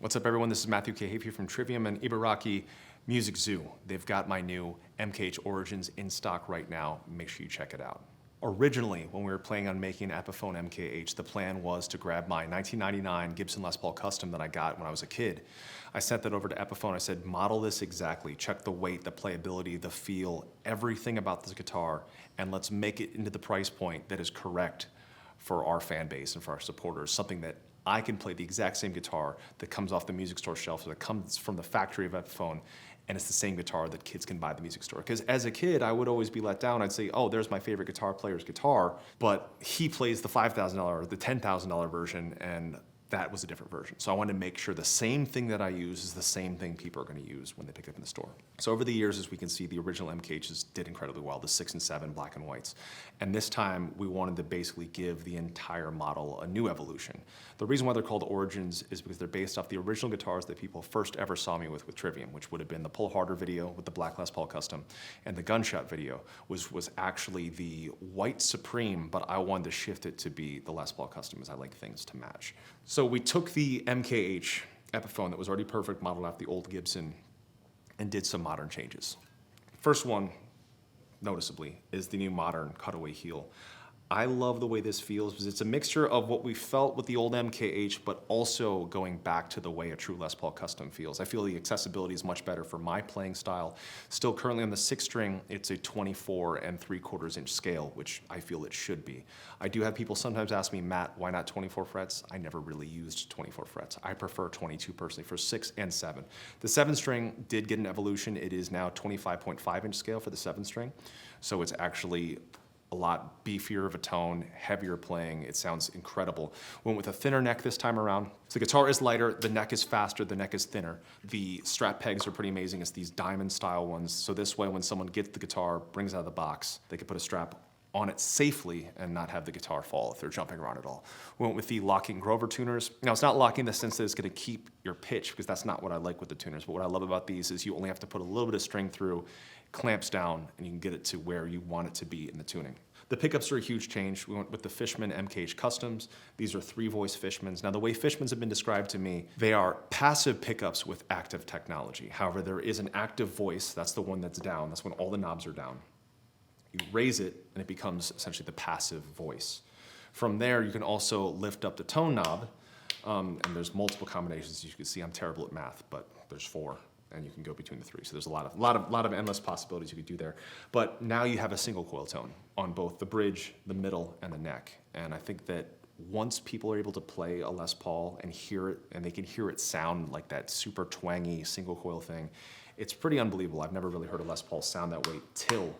What's up, everyone? This is Matthew K. Heafy from Trivium and Ibaraki Music Zoo. They've got my new MKH Origins in stock right now. Make sure you check it out. Originally, when we were planning on making an Epiphone MKH, the plan was to grab my 1999 Gibson Les Paul Custom that I got when I was a kid. I sent that over to Epiphone. I said, model this exactly. Check the weight, the playability, the feel, everything about this guitar, and let's make it into the price point that is correct for our fan base and for our supporters, something that I can play the exact same guitar that comes off the music store shelf, that comes from the factory of Epiphone, and it's the same guitar that kids can buy at the music store. Because as a kid, I would always be let down. I'd say, oh, there's my favorite guitar player's guitar, but he plays the $5,000 or the $10,000 version, and that was a different version. So I wanted to make sure the same thing that I use is the same thing people are going to use when they pick it up in the store. So over the years, as we can see, the original MKHs did incredibly well, the 6 and 7 black and whites. And this time, we wanted to basically give the entire model a new evolution. The reason why they're called Origins is because they're based off the original guitars that people first ever saw me with Trivium, which would have been the Pull Harder video with the Black Les Paul Custom, and the Gunshot video was actually the White Supreme, but I wanted to shift it to be the Les Paul Custom, as I like things to match. So we took the MKH Epiphone that was already perfect, modeled after the old Gibson, and did some modern changes. First one, noticeably, is the new modern Cutaway heel. I love the way this feels because it's a mixture of what we felt with the old MKH, but also going back to the way a true Les Paul Custom feels. I feel the accessibility is much better for my playing style. Still currently on the 6th string, it's a 24 3/4 inch scale, which I feel it should be. I do have people sometimes ask me, Matt, why not 24 frets? I never really used 24 frets. I prefer 22 personally for 6 and 7. The 7th string did get an evolution. It is now 25.5 inch scale for the 7th string. So it's actually a lot beefier of a tone, heavier playing. It sounds incredible. Went with a thinner neck this time around. So the guitar is lighter, the neck is faster, the neck is thinner. The strap pegs are pretty amazing. It's these diamond style ones. So this way, when someone gets the guitar, brings it out of the box, they can put a strap on it safely and not have the guitar fall if they're jumping around at all. We went with the locking Grover tuners. Now, it's not locking in the sense that it's gonna keep your pitch, because that's not what I like with the tuners. But what I love about these is you only have to put a little bit of string through, clamps down, and you can get it to where you want it to be in the tuning. The pickups are a huge change. We went with the Fishman MKH Customs. These are 3-voice Fishmans. Now, the way Fishmans have been described to me, they are passive pickups with active technology. However, there is an active voice. That's the one that's down. That's when all the knobs are down. You raise it, and it becomes essentially the passive voice. From there, you can also lift up the tone knob, and there's multiple combinations. As you can see, I'm terrible at math, but there's 4. And you can go between the 3. So there's a lot of endless possibilities you could do there. But now you have a single coil tone on both the bridge, the middle, and the neck. And I think that once people are able to play a Les Paul and hear it, and they can hear it sound like that super twangy single coil thing, it's pretty unbelievable. I've never really heard a Les Paul sound that way till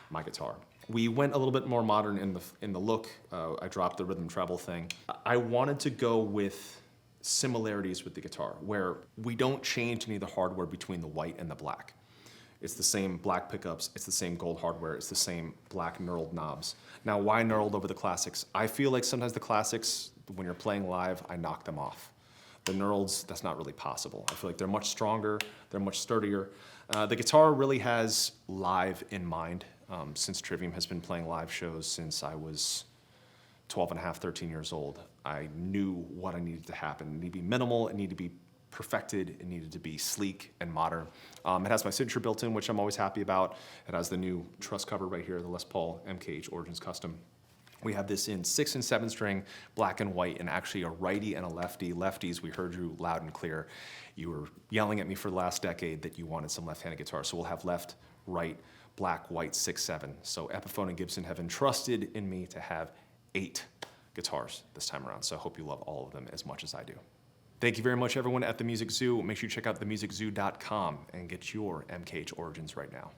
my guitar. We went a little bit more modern in the look. I dropped the rhythm treble thing. I wanted to go with similarities with the guitar, where we don't change any of the hardware between the white and the black. It's the same black pickups, it's the same gold hardware, it's the same black knurled knobs. Now, why knurled over the classics? I feel like sometimes the classics, when you're playing live, I knock them off. The knurleds, that's not really possible. I feel like they're much stronger, they're much sturdier. The guitar really has live in mind, since Trivium has been playing live shows since I was 12 and a half, 13 years old. I knew what I needed to happen. It needed to be minimal, it needed to be perfected, it needed to be sleek and modern. It has my signature built in, which I'm always happy about. It has the new truss cover right here, the Les Paul MKH Origins Custom. We have this in 6 and 7 string, black and white, and actually a righty and a lefty. Lefties, we heard you loud and clear. You were yelling at me for the last decade that you wanted some left-handed guitar, so we'll have left, right, black, white, 6, 7. So Epiphone and Gibson have entrusted in me to have 8 guitars this time around, so I hope you love all of them as much as I do. Thank you very much, everyone at the Music Zoo. Make sure you check out themusiczoo.com and get your MKH Origins right now.